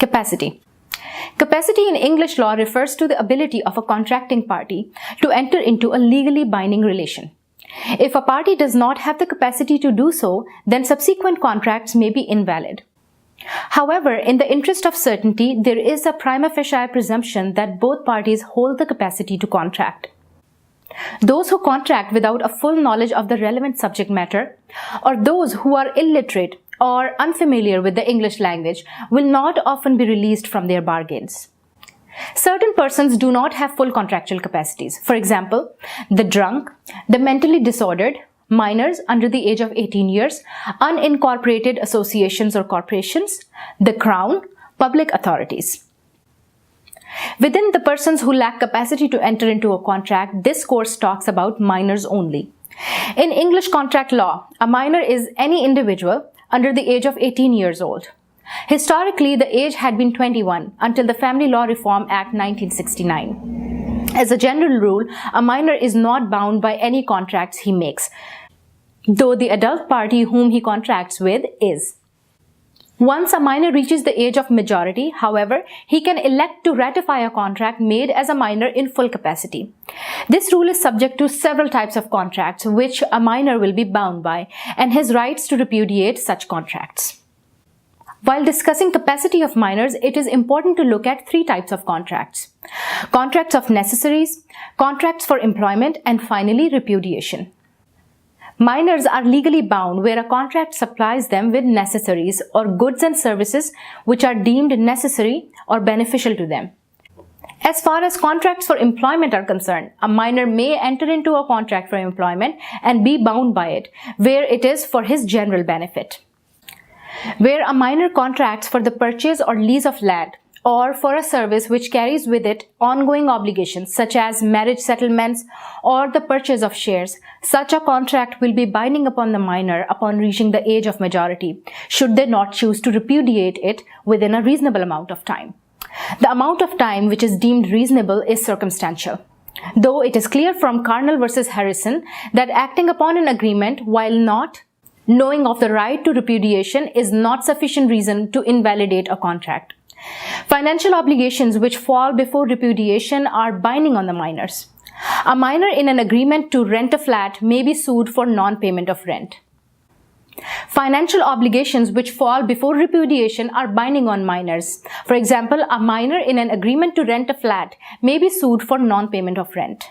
Capacity. Capacity in English law refers to the ability of a contracting party to enter into a legally binding relation. If a party does not have the capacity to do so, then subsequent contracts may be invalid. However, in the interest of certainty, there is a prima facie presumption that both parties hold the capacity to contract. Those who contract without a full knowledge of the relevant subject matter, or those who are illiterate or unfamiliar with the English language, will not often be released from their bargains. Certain persons do not have full contractual capacities. For example, the drunk, the mentally disordered, minors under the age of 18 years, unincorporated associations or corporations, the Crown, public authorities. Within the persons who lack capacity to enter into a contract, this course talks about minors only. In English contract law, a minor is any individual under the age of 18 years old. Historically, the age had been 21 until the Family Law Reform Act 1969. As a general rule, a minor is not bound by any contracts he makes, though the adult party whom he contracts with is. Once a minor reaches the age of majority, however, he can elect to ratify a contract made as a minor in full capacity. This rule is subject to several types of contracts which a minor will be bound by, and his rights to repudiate such contracts. While discussing capacity of minors, it is important to look at three types of contracts: contracts of necessities, contracts for employment, and finally repudiation. Minors are legally bound where a contract supplies them with necessaries or goods and services which are deemed necessary or beneficial to them. As far as contracts for employment are concerned, a minor may enter into a contract for employment and be bound by it where it is for his general benefit. Where a minor contracts for the purchase or lease of land or for a service which carries with it ongoing obligations such as marriage settlements or the purchase of shares, such a contract will be binding upon the minor upon reaching the age of majority, should they not choose to repudiate it within a reasonable amount of time. The amount of time which is deemed reasonable is circumstantial, though it is clear from Carnell versus Harrison that acting upon an agreement while not knowing of the right to repudiation is not sufficient reason to invalidate a contract. Financial obligations which fall before repudiation are binding on the minors. A minor in an agreement to rent a flat may be sued for non-payment of rent. Financial obligations which fall before repudiation are binding on minors. For example, a minor in an agreement to rent a flat may be sued for non-payment of rent.